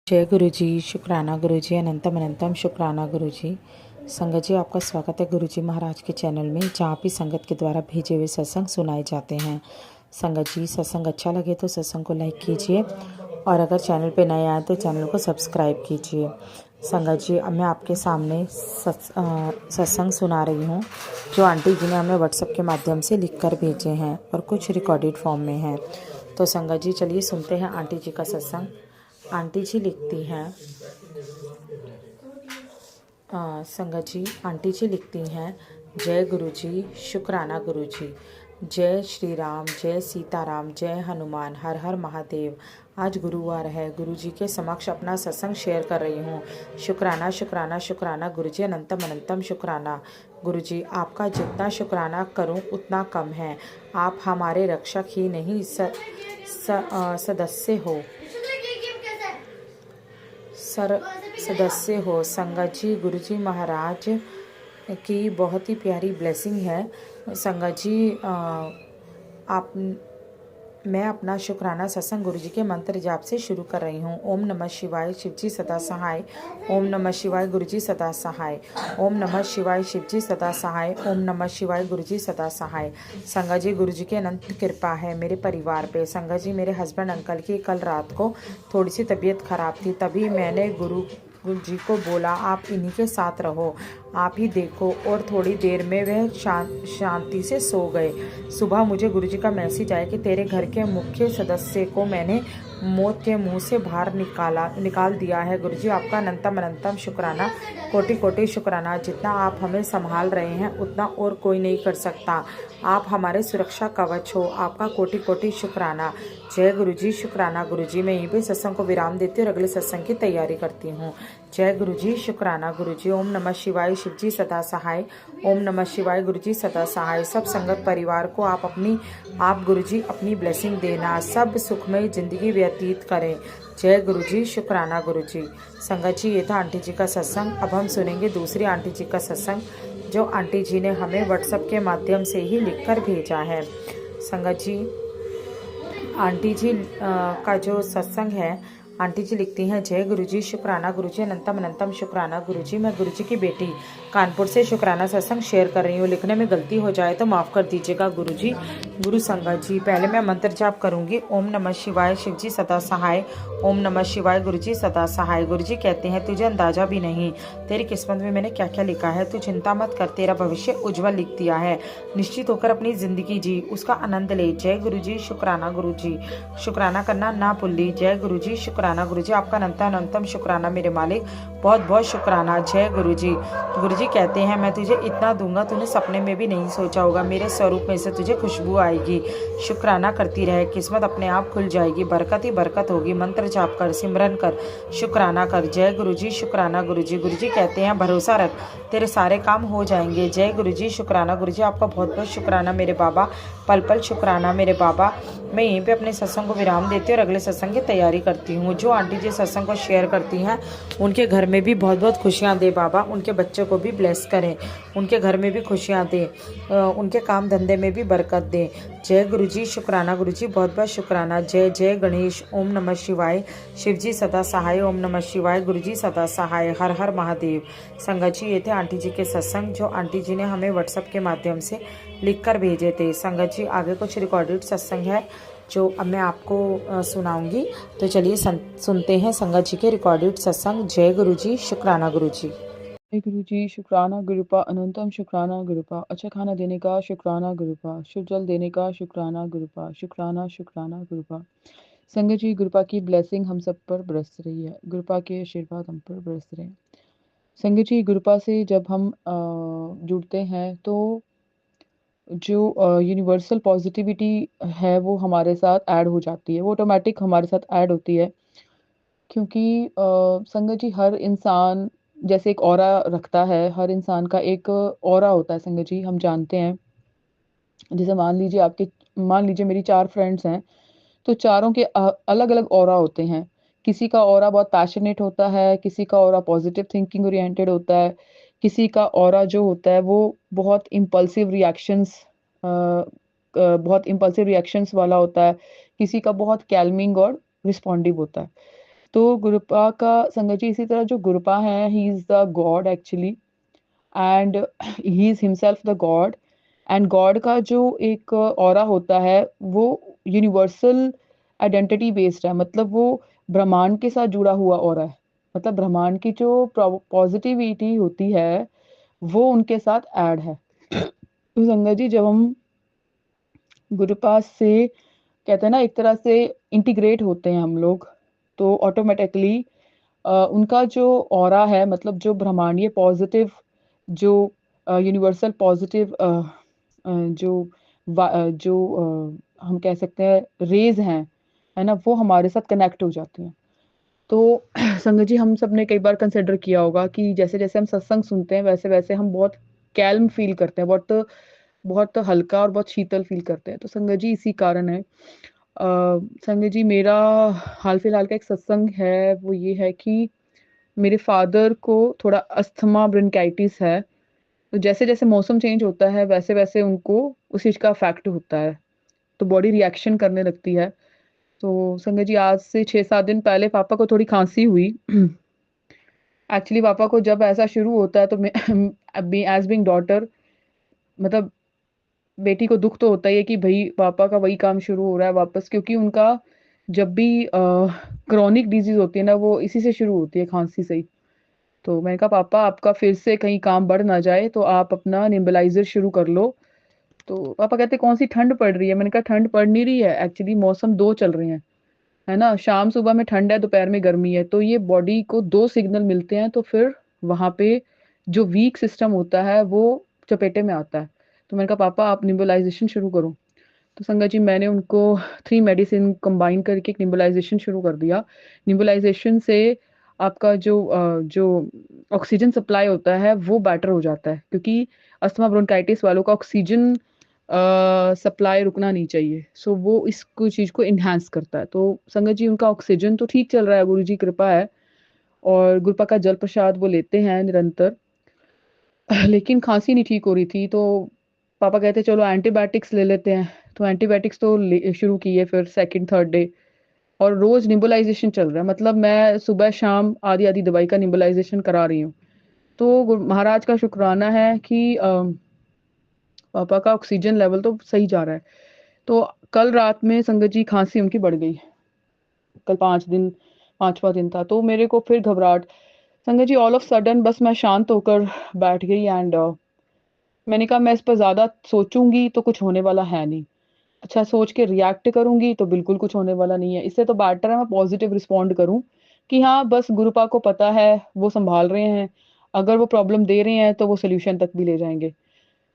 जय गुरु जी, शुक्राना गुरु जी, अनंतम अनंतम शुक्राना गुरु जी। संगत जी, आपका स्वागत है गुरु जी महाराज के चैनल में, जहाँ भी संगत के द्वारा भेजे हुए सत्संग सुनाए जाते हैं। संगत जी, सत्संग अच्छा लगे तो सत्संग को लाइक कीजिए और अगर चैनल पे नए आए तो चैनल को सब्सक्राइब कीजिए। संगत जी, अब मैं आपके सामने सत्संग सुना रही हूँ जो आंटी जी ने हमें व्हाट्सएप के माध्यम से लिख कर भेजे हैं और कुछ रिकॉर्डेड फॉर्म में हैं। तो संगत जी, चलिए सुनते हैं आंटी जी का सत्संग। आंटी जी लिखती हैं, संगत जी, आंटी जी लिखती हैं, जय गुरु जी, शुक्राना गुरु जी। जय श्री राम, जय सीताराम, जय हनुमान, हर हर महादेव। आज गुरुवार है, गुरु जी के समक्ष अपना सत्संग शेयर कर रही हूँ। शुक्राना शुक्राना शुक्राना गुरु जी, अनंतम अनंतम शुक्राना गुरु जी। आपका जितना शुक्राना करूँ उतना कम है। आप हमारे रक्षक ही नहीं सदस्य हो। संगत जी, गुरु जी महाराज की बहुत ही प्यारी ब्लेसिंग है। संगत जी, मैं अपना शुक्राना सत्संग गुरु जी के मंत्र जाप से शुरू कर रही हूँ। ओम नमः शिवाय, शिव जी सदा सहाय। ओम नमः शिवाय, गुरु जी सदा सहाय। ओम नमः शिवाय, शिव जी सदा सहाय। ओम नमः शिवाय, गुरु जी सदा सहाय। संगत जी, गुरु जी की अनंत कृपा है मेरे परिवार पे। संगत जी, मेरे हस्बैंड अंकल की कल रात को थोड़ी सी तबीयत खराब थी, तभी मैंने गुरु जी को बोला, आप इन्हीं के साथ रहो, आप ही देखो, और थोड़ी देर में वह शांति से सो गए। सुबह मुझे गुरुजी का मैसेज आया कि तेरे घर के मुख्य सदस्य को मैंने मौत के मुंह से बाहर निकाल दिया है। गुरुजी, आपका अनंतम अनंतम शुक्राना, कोटि कोटि शुक्राना। जितना आप हमें संभाल रहे हैं उतना और कोई नहीं कर सकता। आप हमारे सुरक्षा कवच हो, आपका कोटि कोटि शुक्राना। जय गुरुजी, शुक्राना गुरुजी। मैं यहीं पे सत्संग को विराम देती हूँ और अगले सत्संग की तैयारी करती हूँ। जय गुरुजी, शुक्राना गुरुजी। ओम नमः शिवाय, शिव जी सदा सहाय। ओम नमः शिवाय, गुरुजी सदा सहाय। सब संगत परिवार को आप गुरुजी अपनी ब्लेसिंग देना, सब सुखमय जिंदगी व्यतीत करें। जय गुरुजी, शुक्राना गुरुजी। संगत जी, ये था आंटी जी का सत्संग। अब हम सुनेंगे दूसरी आंटी जी का सत्संग जो आंटी जी ने हमें व्हाट्सएप के माध्यम से ही लिखकर भेजा है। संगत जी, आंटी जी का जो सत्संग है, आंटी जी लिखती हैं, जय गुरुजी, शुक्राना गुरुजी, अनंतम अनंतम शुक्राना गुरुजी। मैं गुरुजी की बेटी कानपुर से शुक्राना सत्संग शेयर कर रही हूँ। लिखने में गलती हो जाए तो माफ़ कर दीजिएगा गुरुजी। गुरु संगत जी, पहले मैं मंत्र जाप करूंगी। ओम नमः शिवाय, शिव जी सदा सहाय। ओम नमः शिवाय, गुरुजी सदा सहाय। गुरुजी कहते हैं, तुझे अंदाजा भी नहीं तेरी किस्मत में मैंने क्या क्या लिखा है। तू चिंता मत कर, तेरा भविष्य उज्जवल लिख दिया है। निश्चित होकर अपनी जिंदगी जी, उसका आनंद ले। जय गुरुजी, शुक्राना गुरुजी। शुक्राना करना ना भूली। जय गुरुजी, शुक्राना गुरुजी। आपका अनंतम अनंतम शुक्राना मेरे मालिक, बहुत बहुत शुक्राना। जय गुरुजी। गुरुजी कहते हैं, मैं तुझे इतना दूंगा तूने सपने में भी नहीं सोचा होगा। मेरे स्वरूप में से तुझे खुशबू आएगी। शुक्राना करती रहे, किस्मत अपने आप खुल जाएगी। बरकत ही बरकत होगी। मंत्र जाप कर, सिमरन कर, शुक्राना कर। जय गुरुजी, शुक्राना गुरुजी। गुरुजी कहते हैं, भरोसा रख, तेरे सारे काम हो जाएंगे। जय गुरुजी, शुक्राना गुरुजी। आपका बहुत बहुत शुक्राना मेरे बाबा, पल पल शुक्राना मेरे बाबा। मैं यहीं पे अपने सत्संग को विराम देती हूँ और अगले सत्संग की तैयारी करती हूँ। जो आंटी जी सत्संग को शेयर करती हैं उनके घर में भी बहुत बहुत खुशियाँ दे बाबा, उनके बच्चों को भी ब्लेस करें, उनके घर में भी खुशियाँ दे, उनके काम धंधे में भी बरकत दे। जय गुरुजी, शुक्राना गुरुजी, बहुत बहुत शुक्राना। जय जय गणेश। ओम नमः शिवाय, शिव जी सदा सहाय। ओम नमः शिवाय, गुरुजी सदा सहाय। हर हर महादेव। संगत जी, ये थे आंटी जी के सत्संग जो आंटी जी ने हमें व्हाट्सएप के माध्यम से लिखकर भेजे थे। संगत जी, आगे कुछ रिकॉर्डेड सत्संग है जो अब मैं आपको सुनाऊंगी, तो चलिए सुनते हैं संगत जी के रिकॉर्डेड सत्संग। जय गुरुजी, शुक्राना गुरुजी। जय गुरु जी, शुक्राना गुरुपा, अनंतम शुक्राना गुरुपा। अच्छा खाना देने का शुक्राना गुरुपा, शुभ जल देने का शुक्राना गुरुपा, शुक्राना शुक्राना गुरुपा। संगत जी, गुरुपा की ब्लेसिंग हम सब पर बरस रही है, गुरुपा के आशीर्वाद हम पर बरस रहे हैं। संगत जी, गुरुपा से जब हम जुड़ते हैं तो जो यूनिवर्सल पॉजिटिविटी है वो हमारे साथ ऐड हो जाती है, वो ऑटोमेटिक हमारे साथ ऐड होती है। क्योंकि संगत जी, हर इंसान जैसे एक ऑरा रखता है, हर इंसान का एक ऑरा होता है। संगत जी, हम जानते हैं, जैसे मान लीजिए मेरी 4 फ्रेंड्स हैं, तो चारों के अलग अलग ऑरा होते हैं। किसी का ऑरा बहुत पैशनेट होता है, किसी का ऑरा पॉजिटिव थिंकिंग ओरिएंटेड होता है, किसी का ऑरा जो होता है वो बहुत इम्पल्सिव रिएक्शंस वाला होता है, किसी का बहुत कैल्मिंग और रिस्पॉन्डिव होता है। तो गुरुपा का संगत जी इसी तरह जो गुरुपा है, he is the God actually, and he is himself the God. And God का जो एक ऑरा होता है वो यूनिवर्सल आइडेंटिटी बेस्ड है, मतलब वो ब्रह्मांड के साथ जुड़ा हुआ ऑरा है। मतलब ब्रह्मांड की जो पॉजिटिविटी होती है वो उनके साथ ऐड है। तो संगत जी जब हम गुरुपास से कहते हैं ना एक तरह से इंटीग्रेट होते हैं हम लोग, तो ऑटोमेटिकली उनका जो ऑरा है, मतलब जो ब्रह्मांडीय पॉजिटिव, जो यूनिवर्सल पॉजिटिव जो जो हम कह सकते हैं रेज हैं, है ना, वो हमारे साथ कनेक्ट हो जाती हैं। तो संगत जी हम सब ने कई बार कंसिडर किया होगा कि जैसे जैसे हम सत्संग सुनते हैं वैसे वैसे हम बहुत कैल्म फील करते हैं, बहुत बहुत हल्का और बहुत शीतल फील करते हैं। तो संगत जी इसी कारण है। संगत जी मेरा हाल फिलहाल का एक सत्संग है, वो ये है कि मेरे फादर को थोड़ा अस्थमा ब्रोंकाइटिस है। तो जैसे जैसे मौसम चेंज होता है वैसे वैसे उनको उस चीज़ का इफेक्ट होता है, तो बॉडी रिएक्शन करने लगती है। तो संगत जी आज से 6-7 दिन पहले पापा को थोड़ी खांसी हुई। एक्चुअली पापा को जब ऐसा शुरू होता है तो मैं एज बिंग डॉटर, मतलब बेटी को दुख तो होता ही है कि भाई पापा का वही काम शुरू हो रहा है वापस, क्योंकि उनका जब भी क्रॉनिक डिजीज होती है ना वो इसी से शुरू होती है, खांसी से ही। तो मैंने कहा पापा आपका फिर से कहीं काम बढ़ ना जाए तो आप अपना निम्बलाइजर शुरू कर लो। तो पापा कहते कौन सी ठंड पड़ रही है? मैंने कहा ठंड पड़ नहीं रही है, एक्चुअली मौसम दो चल रहे हैं, है ना, शाम सुबह में ठंड है, दोपहर में गर्मी है, तो ये बॉडी को दो सिग्नल मिलते हैं, तो फिर वहां पे जो वीक सिस्टम होता है वो चपेटे में आता है। तो मैंने कहा पापा आप निम्बलाइजेशन शुरू करो। तो संगत जी मैंने उनको 3 मेडिसिन कंबाइन करके एक निम्बलाइजेशन शुरू कर दिया। निम्बलाइजेशन से आपका जो ऑक्सीजन सप्लाई होता है वो बेटर हो जाता है, क्योंकि अस्थमा ब्रोंकाइटिस वालों का ऑक्सीजन सप्लाई रुकना नहीं चाहिए। सो वो इसको चीज़ को इन्हांस करता है। तो संगत जी उनका ऑक्सीजन तो ठीक चल रहा है, गुरु जी कृपा है, और गुरुपा का जल प्रसाद वो लेते हैं निरंतर। लेकिन खांसी नहीं ठीक हो रही थी, तो पापा कहते चलो एंटीबायोटिक्स ले लेते हैं। तो एंटीबायोटिक्स तो शुरू की है फिर सेकंड थर्ड डे, और रोज निम्बलाइजेशन चल रहा है, मतलब मैं सुबह शाम आधी आधी दवाई का निम्बलाइजेशन करा रही हूँ। तो महाराज का शुक्राना है कि पापा का ऑक्सीजन लेवल तो सही जा रहा है। तो कल रात में संगत जी खांसी उनकी बढ़ गई। कल 5 दिन, 5वां दिन था, तो मेरे को फिर घबराहट। संगत जी ऑल ऑफ सडन बस मैं शांत होकर बैठ गई, एंड मैंने कहा मैं इस पर ज्यादा सोचूंगी तो कुछ होने वाला है नहीं, अच्छा सोच के रिएक्ट करूंगी तो बिल्कुल कुछ होने वाला नहीं है। इससे तो बेटर है मैं पॉजिटिव रिस्पॉन्ड करूं कि हाँ बस गुरुपा को पता है, वो संभाल रहे हैं, अगर वो प्रॉब्लम दे रहे हैं तो वो सोल्यूशन तक भी ले जाएंगे।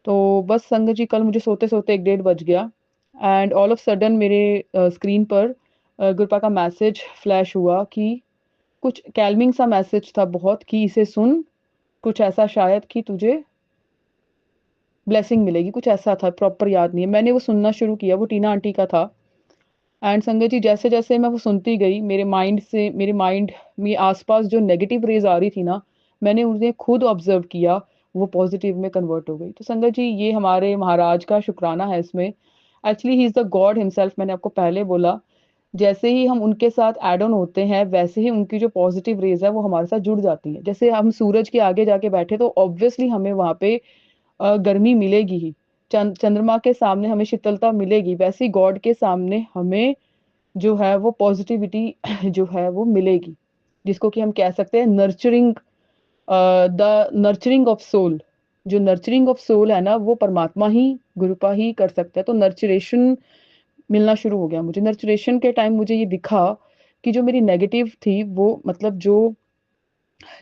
तो बस संगत जी कल मुझे सोते सोते 1-1:30 बज गया, एंड ऑल ऑफ सडन मेरे स्क्रीन पर गुरुपा का मैसेज फ्लैश हुआ कि कुछ कैल्मिंग सा मैसेज था बहुत, कि इसे सुन, कुछ ऐसा शायद कि तुझे ब्लेसिंग मिलेगी, कुछ ऐसा था, प्रॉपर याद नहीं है। मैंने वो सुनना शुरू किया, वो टीना आंटी का था। एंड संगत जी जैसे जैसे मैं वो सुनती गई, मेरे माइंड में आसपास जो नेगेटिव रेज आ रही थी ना, मैंने उन्हें खुद ऑब्जर्व किया, वो पॉजिटिव में कन्वर्ट हो गई। तो संगत जी ये हमारे महाराज का शुक्राना है इसमें। Actually he is the God himself, मैंने आपको पहले बोला। जैसे ही हम उनके साथ एड ऑन होते हैं वैसे ही उनकी जो पॉजिटिव रेज है वो हमारे साथ जुड़ जाती है। जैसे हम सूरज के आगे जाके बैठे तो ऑब्वियसली हमें वहां पे गर्मी मिलेगी ही, चंद्रमा के सामने हमें शीतलता मिलेगी, वैसे ही गॉड के सामने हमें जो है वो पॉजिटिविटी जो है वो मिलेगी, जिसको कि हम कह सकते हैं nurturing, the nurturing of soul. जो नर्चरिंग ऑफ सोल है ना वो परमात्मा ही, गुरुपा ही कर सकता है। तो नर्चरेशन मिलना शुरू हो गया मुझे। नर्चरेशन के टाइम मुझे ये दिखा कि जो मेरी नेगेटिव थी वो, मतलब जो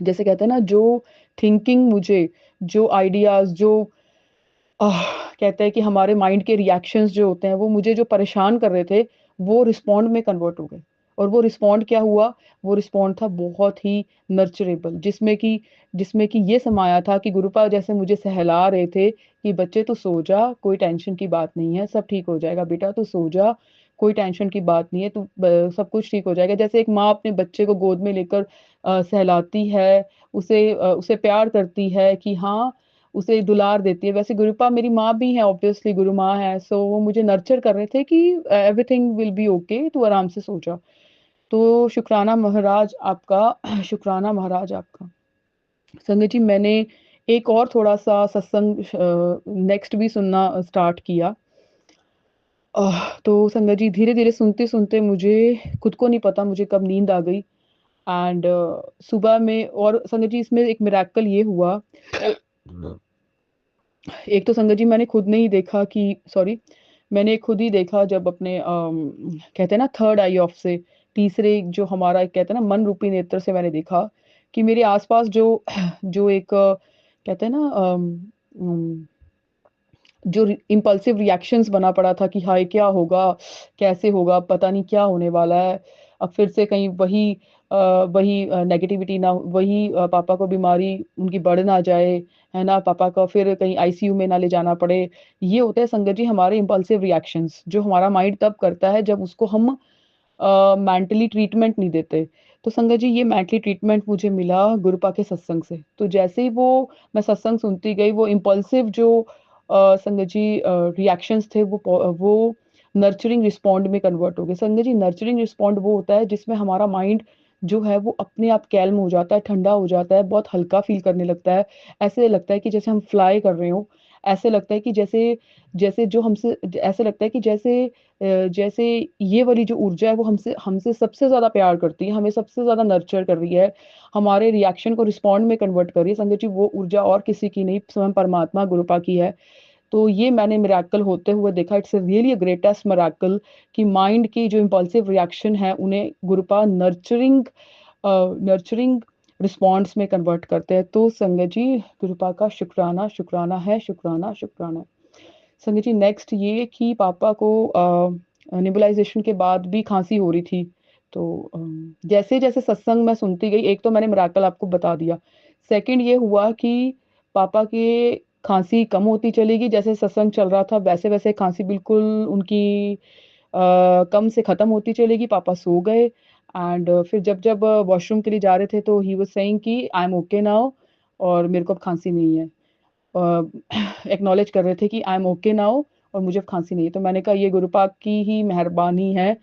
जैसे कहते हैं ना, जो थिंकिंग मुझे, जो आइडियाज, जो आह, कहते हैं कि हमारे माइंड के रिएक्शंस जो होते हैं वो मुझे जो परेशान कर रहे थे वो रिस्पॉन्ड में कन्वर्ट हो गए। और वो रिस्पॉन्ड क्या हुआ? वो रिस्पॉन्ड था बहुत ही नर्चरेबल, जिसमें कि ये समाया था कि गुरुपाल जैसे मुझे सहला रहे थे कि बच्चे तू सो जा, कोई टेंशन की बात नहीं है, सब ठीक हो जाएगा बेटा, तू सो जा, कोई टेंशन की बात नहीं है, सब कुछ ठीक हो जाएगा। जैसे एक माँ अपने बच्चे को गोद में लेकर सहलाती है, उसे प्यार करती है कि हाँ, उसे दुलार देती है, वैसे गुरुपा मेरी माँ भी है, ऑब्वियसली गुरु माँ है। सो वो मुझे नर्चर कर रहे थे कि एवरीथिंग विल बी ओके, तू आराम से सो जा। तो शुक्राना महाराज आपका शुक्राना महाराज आपका। संगत जी मैंने एक और थोड़ा-सा सत्संग नेक्स्ट भी सुनना स्टार्ट किया। तो संगत जी धीरे-धीरे सुनते-सुनते मुझे खुद को नहीं पता मुझे कब नींद आ गई एंड सुबह में और संगत जी इसमें एक मिरेकल ये हुआ एक तो संगत जी मैंने खुद नहीं देखा कि सॉरी मैंने खुद ही देखा जब अपने कहते हैं ना थर्ड आई ऑफ से तीसरे जो हमारा कहते हैं ना मन रूपी नेत्र से मैंने देखा कि मेरे आसपास जो जो एक कहते हैं ना जो इम्पल्सिव रिएक्शंस बना पड़ा था कि हाय क्या होगा कैसे होगा पता नहीं क्या होने वाला है अब फिर से कहीं वही नेगेटिविटी ना वही पापा को बीमारी उनकी बढ़ ना जाए है ना पापा का फिर कहीं आईसीयू में ना ले जाना पड़े ये होते हैं संगत जी हमारे इम्पल्सिव रिएक्शंस जो हमारा माइंड तब करता है जब उसको हम मेंटली ट्रीटमेंट नहीं देते तो संगत जी ये मेंटली ट्रीटमेंट मुझे मिला गुरुपा के सत्संग से तो जैसे ही वो मैं सत्संग सुनती गई वो इम्पल्सिव जो संगत जी रिएक्शंस थे वो नर्चरिंग रिस्पॉन्ड में कन्वर्ट हो गए संगत जी नर्चरिंग रिस्पॉन्ड वो होता है जिसमें हमारा माइंड जो है वो अपने आप कैल्म हो जाता है ठंडा हो जाता है बहुत हल्का फील करने लगता है ऐसे लगता है कि जैसे हम फ्लाई कर रहे हो ऐसे लगता है कि जैसे जैसे जो हमसे ऐसे लगता है कि जैसे ये वाली जो ऊर्जा है वो हमसे हमसे सबसे ज्यादा प्यार करती है हमें सबसे ज्यादा नर्चर कर रही है हमारे रिएक्शन को रिस्पॉन्ड में कन्वर्ट कर रही है संगत जी वो ऊर्जा और किसी की नहीं स्वयं परमात्मा गुरुपा की है तो ये मैंने मिरेकल होते हुए देखा it's really a greatest miracle कि माइंड की जो इम्पल्सिव रिएक्शन है उन्हें गुरुपा नर्चरिंग रिस्पॉन्स में कन्वर्ट करते हैं तो संगत जी गुरुपा का शुक्राना शुक्राना है शुक्राना शुक्राना संगत जी नेक्स्ट ये कि पापा को निबुलाइजेशन के बाद भी खांसी हो रही थी तो जैसे जैसे सत्संग मैं सुनती गई एक तो मैंने मिरेकल आपको बता दिया सेकंड ये हुआ कि पापा के खांसी कम होती चलेगी जैसे सत्संग चल रहा था वैसे वैसे खांसी बिल्कुल उनकी कम से खत्म होती चलेगी पापा सो गए एंड फिर जब जब वॉशरूम के लिए जा रहे थे तो ही वाज सेइंग कि आई एम ओके नाउ और मेरे को अब खांसी नहीं है एक्नॉलेज कर रहे थे कि आई एम ओके नाउ और मुझे अब खांसी नहीं है तो मैंने कहा ये गुरुपाक की ही मेहरबानी है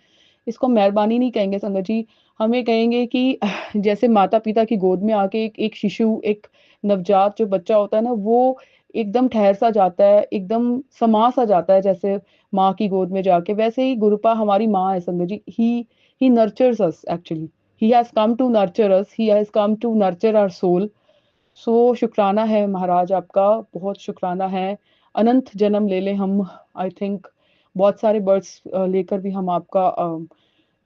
इसको मेहरबानी नहीं कहेंगे संगत जी हमें कहेंगे कि जैसे माता पिता की गोद में आके एक शिशु एक नवजात जो बच्चा होता है ना वो एकदम ठहर सा जाता है एकदम समा सा जाता है जैसे माँ की गोद में जाके वैसे ही गुरुपा हमारी माँ है संगत जी he nurtures us actually he has come to nurture us he has come to nurture our soul so शुक्राना है महाराज आपका बहुत शुक्राना है अनंत जन्म ले लें हम आई थिंक बहुत सारे बर्ड्स लेकर भी हम आपका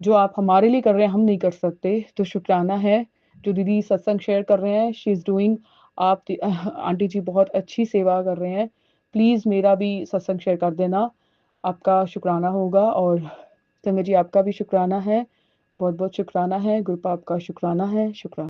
जो आप हमारे लिए कर रहे हैं हम नहीं कर सकते तो शुक्राना है जो दीदी सत्संग शेयर कर रहे हैं शी इज डूइंग आप आंटी जी बहुत अच्छी सेवा कर रहे हैं प्लीज मेरा भी सत्संग शेयर कर देना आपका शुक्राना होगा और संगत जी आपका भी शुक्राना है बहुत बहुत शुक्राना है ग्रुप आपका शुक्राना है शुक्राना